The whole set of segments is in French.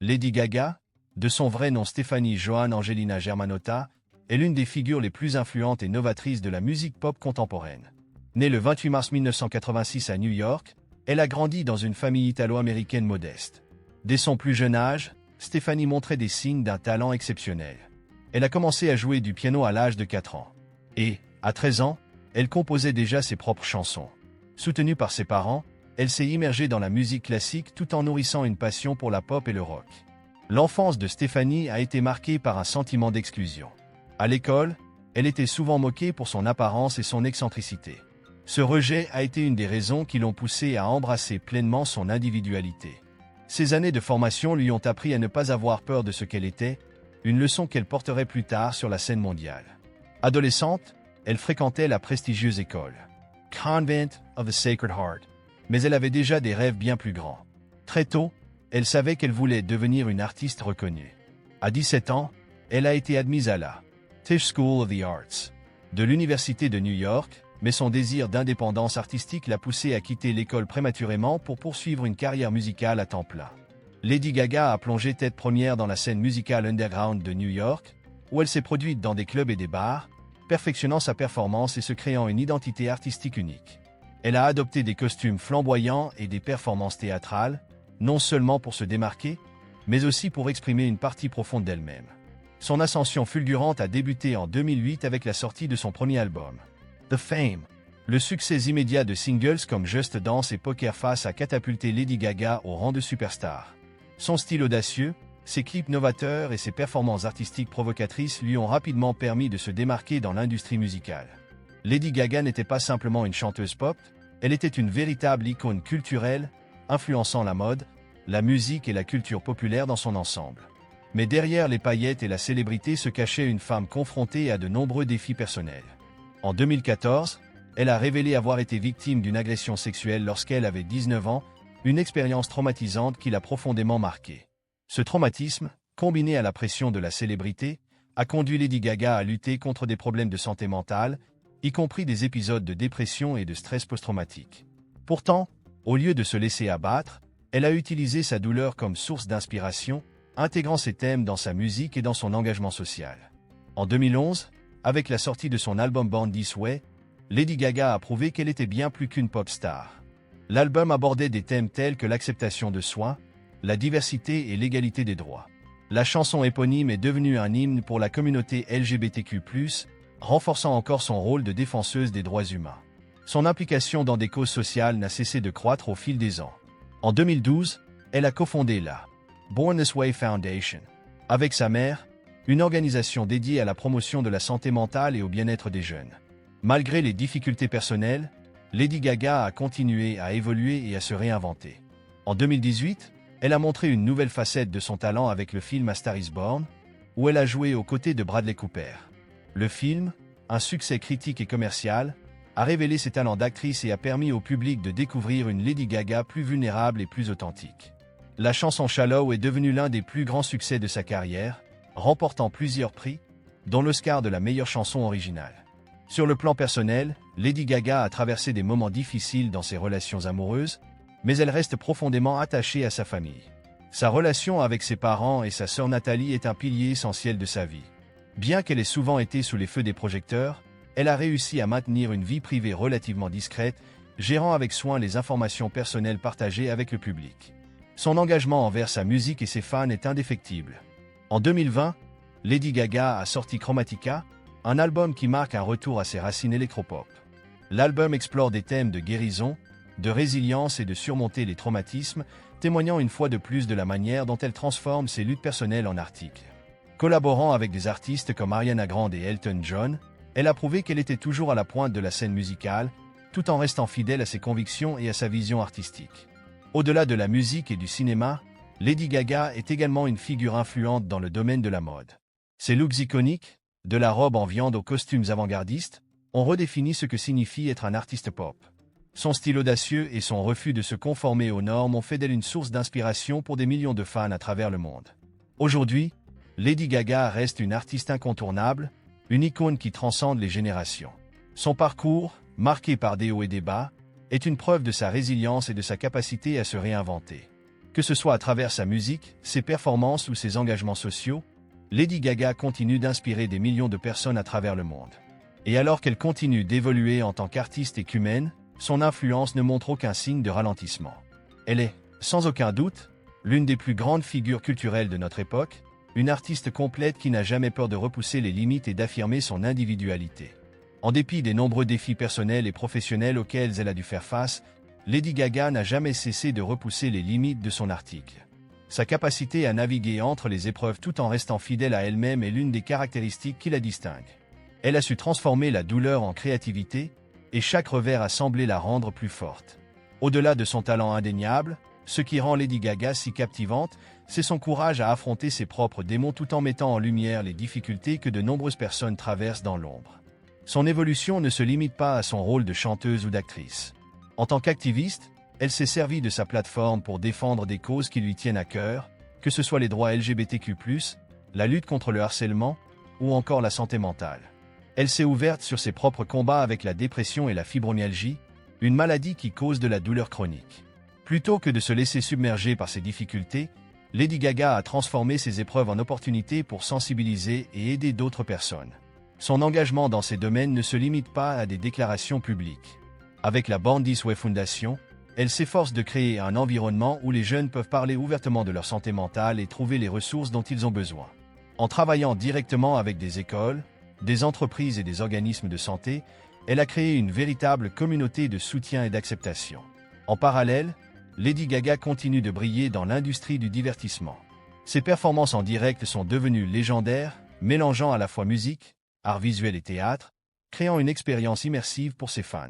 Lady Gaga, de son vrai nom Stephanie Joan Angelina Germanotta, est l'une des figures les plus influentes et novatrices de la musique pop contemporaine. Née le 28 mars 1986 à New York, elle a grandi dans une famille italo-américaine modeste. Dès son plus jeune âge, Stephanie montrait des signes d'un talent exceptionnel. Elle a commencé à jouer du piano à l'âge de 4 ans. Et, à 13 ans, elle composait déjà ses propres chansons. Soutenue par ses parents, elle s'est immergée dans la musique classique tout en nourrissant une passion pour la pop et le rock. L'enfance de Stephanie a été marquée par un sentiment d'exclusion. À l'école, elle était souvent moquée pour son apparence et son excentricité. Ce rejet a été une des raisons qui l'ont poussée à embrasser pleinement son individualité. Ces années de formation lui ont appris à ne pas avoir peur de ce qu'elle était, une leçon qu'elle porterait plus tard sur la scène mondiale. Adolescente, elle fréquentait la prestigieuse école Convent of the Sacred Heart, mais elle avait déjà des rêves bien plus grands. Très tôt, elle savait qu'elle voulait devenir une artiste reconnue. À 17 ans, elle a été admise à la Tisch School of the Arts de l'Université de New York, mais son désir d'indépendance artistique l'a poussée à quitter l'école prématurément pour poursuivre une carrière musicale à temps plein. Lady Gaga a plongé tête première dans la scène musicale underground de New York, où elle s'est produite dans des clubs et des bars, perfectionnant sa performance et se créant une identité artistique unique. Elle a adopté des costumes flamboyants et des performances théâtrales, non seulement pour se démarquer, mais aussi pour exprimer une partie profonde d'elle-même. Son ascension fulgurante a débuté en 2008 avec la sortie de son premier album, The Fame. Le succès immédiat de singles comme Just Dance et Poker Face a catapulté Lady Gaga au rang de superstar. Son style audacieux, ses clips novateurs et ses performances artistiques provocatrices lui ont rapidement permis de se démarquer dans l'industrie musicale. Lady Gaga n'était pas simplement une chanteuse pop, elle était une véritable icône culturelle, influençant la mode, la musique et la culture populaire dans son ensemble. Mais derrière les paillettes et la célébrité se cachait une femme confrontée à de nombreux défis personnels. En 2014, elle a révélé avoir été victime d'une agression sexuelle lorsqu'elle avait 19 ans, une expérience traumatisante qui l'a profondément marquée. Ce traumatisme, combiné à la pression de la célébrité, a conduit Lady Gaga à lutter contre des problèmes de santé mentale, y compris des épisodes de dépression et de stress post-traumatique. Pourtant, au lieu de se laisser abattre, elle a utilisé sa douleur comme source d'inspiration, intégrant ces thèmes dans sa musique et dans son engagement social. En 2011, avec la sortie de son album Born This Way, Lady Gaga a prouvé qu'elle était bien plus qu'une pop star. L'album abordait des thèmes tels que l'acceptation de soi, la diversité et l'égalité des droits. La chanson éponyme est devenue un hymne pour la communauté LGBTQ+, renforçant encore son rôle de défenseuse des droits humains. Son implication dans des causes sociales n'a cessé de croître au fil des ans. En 2012, elle a cofondé la Born This Way Foundation, avec sa mère, une organisation dédiée à la promotion de la santé mentale et au bien-être des jeunes. Malgré les difficultés personnelles, Lady Gaga a continué à évoluer et à se réinventer. En 2018, elle a montré une nouvelle facette de son talent avec le film A Star is Born, où elle a joué aux côtés de Bradley Cooper. Le film, un succès critique et commercial, a révélé ses talents d'actrice et a permis au public de découvrir une Lady Gaga plus vulnérable et plus authentique. La chanson Shallow est devenue l'un des plus grands succès de sa carrière, remportant plusieurs prix, dont l'Oscar de la meilleure chanson originale. Sur le plan personnel, Lady Gaga a traversé des moments difficiles dans ses relations amoureuses, mais elle reste profondément attachée à sa famille. Sa relation avec ses parents et sa sœur Nathalie est un pilier essentiel de sa vie. Bien qu'elle ait souvent été sous les feux des projecteurs, elle a réussi à maintenir une vie privée relativement discrète, gérant avec soin les informations personnelles partagées avec le public. Son engagement envers sa musique et ses fans est indéfectible. En 2020, Lady Gaga a sorti Chromatica, un album qui marque un retour à ses racines électropop. L'album explore des thèmes de guérison, de résilience et de surmonter les traumatismes, témoignant une fois de plus de la manière dont elle transforme ses luttes personnelles en articles. Collaborant avec des artistes comme Ariana Grande et Elton John, elle a prouvé qu'elle était toujours à la pointe de la scène musicale, tout en restant fidèle à ses convictions et à sa vision artistique. Au-delà de la musique et du cinéma, Lady Gaga est également une figure influente dans le domaine de la mode. Ses looks iconiques, de la robe en viande aux costumes avant-gardistes, ont redéfini ce que signifie être un artiste pop. Son style audacieux et son refus de se conformer aux normes ont fait d'elle une source d'inspiration pour des millions de fans à travers le monde. Aujourd'hui, Lady Gaga reste une artiste incontournable, une icône qui transcende les générations. Son parcours, marqué par des hauts et des bas, est une preuve de sa résilience et de sa capacité à se réinventer. Que ce soit à travers sa musique, ses performances ou ses engagements sociaux, Lady Gaga continue d'inspirer des millions de personnes à travers le monde. Et alors qu'elle continue d'évoluer en tant qu'artiste et qu'humaine, son influence ne montre aucun signe de ralentissement. Elle est, sans aucun doute, l'une des plus grandes figures culturelles de notre époque, une artiste complète qui n'a jamais peur de repousser les limites et d'affirmer son individualité. En dépit des nombreux défis personnels et professionnels auxquels elle a dû faire face, Lady Gaga n'a jamais cessé de repousser les limites de son article. Sa capacité à naviguer entre les épreuves tout en restant fidèle à elle-même est l'une des caractéristiques qui la distinguent. Elle a su transformer la douleur en créativité, et chaque revers a semblé la rendre plus forte. Au-delà de son talent indéniable, ce qui rend Lady Gaga si captivante, c'est son courage à affronter ses propres démons tout en mettant en lumière les difficultés que de nombreuses personnes traversent dans l'ombre. Son évolution ne se limite pas à son rôle de chanteuse ou d'actrice. En tant qu'activiste, elle s'est servie de sa plateforme pour défendre des causes qui lui tiennent à cœur, que ce soit les droits LGBTQ+, la lutte contre le harcèlement ou encore la santé mentale. Elle s'est ouverte sur ses propres combats avec la dépression et la fibromyalgie, une maladie qui cause de la douleur chronique. Plutôt que de se laisser submerger par ces difficultés, Lady Gaga a transformé ces épreuves en opportunités pour sensibiliser et aider d'autres personnes. Son engagement dans ces domaines ne se limite pas à des déclarations publiques. Avec la Born This Way Foundation, elle s'efforce de créer un environnement où les jeunes peuvent parler ouvertement de leur santé mentale et trouver les ressources dont ils ont besoin. En travaillant directement avec des écoles, des entreprises et des organismes de santé, elle a créé une véritable communauté de soutien et d'acceptation. En parallèle, Lady Gaga continue de briller dans l'industrie du divertissement. Ses performances en direct sont devenues légendaires, mélangeant à la fois musique, art visuel et théâtre, créant une expérience immersive pour ses fans.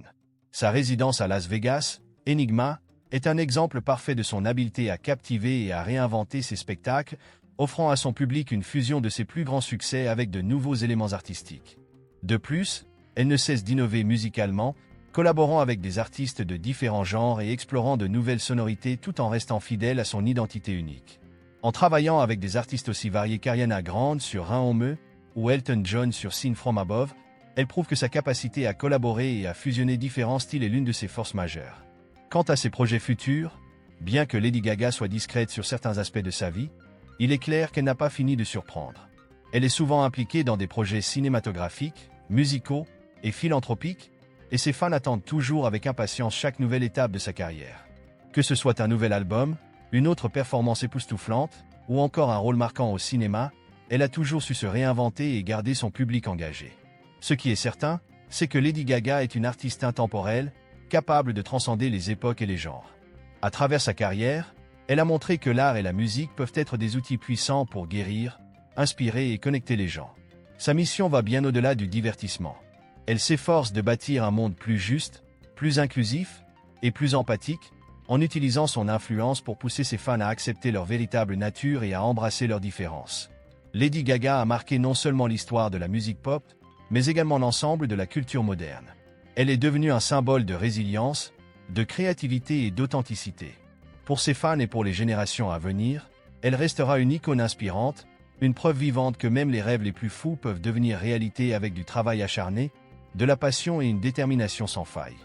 Sa résidence à Las Vegas, Enigma, est un exemple parfait de son habileté à captiver et à réinventer ses spectacles, offrant à son public une fusion de ses plus grands succès avec de nouveaux éléments artistiques. De plus, elle ne cesse d'innover musicalement, collaborant avec des artistes de différents genres et explorant de nouvelles sonorités tout en restant fidèle à son identité unique. En travaillant avec des artistes aussi variés qu'Ariana Grande sur Rain on Me ou Elton John sur Sing From Above, elle prouve que sa capacité à collaborer et à fusionner différents styles est l'une de ses forces majeures. Quant à ses projets futurs, bien que Lady Gaga soit discrète sur certains aspects de sa vie, il est clair qu'elle n'a pas fini de surprendre. Elle est souvent impliquée dans des projets cinématographiques, musicaux et philanthropiques, et ses fans attendent toujours avec impatience chaque nouvelle étape de sa carrière. Que ce soit un nouvel album, une autre performance époustouflante, ou encore un rôle marquant au cinéma, elle a toujours su se réinventer et garder son public engagé. Ce qui est certain, c'est que Lady Gaga est une artiste intemporelle, capable de transcender les époques et les genres. À travers sa carrière, elle a montré que l'art et la musique peuvent être des outils puissants pour guérir, inspirer et connecter les gens. Sa mission va bien au-delà du divertissement. Elle s'efforce de bâtir un monde plus juste, plus inclusif et plus empathique, en utilisant son influence pour pousser ses fans à accepter leur véritable nature et à embrasser leurs différences. Lady Gaga a marqué non seulement l'histoire de la musique pop, mais également l'ensemble de la culture moderne. Elle est devenue un symbole de résilience, de créativité et d'authenticité. Pour ses fans et pour les générations à venir, elle restera une icône inspirante, une preuve vivante que même les rêves les plus fous peuvent devenir réalité avec du travail acharné, de la passion et une détermination sans faille.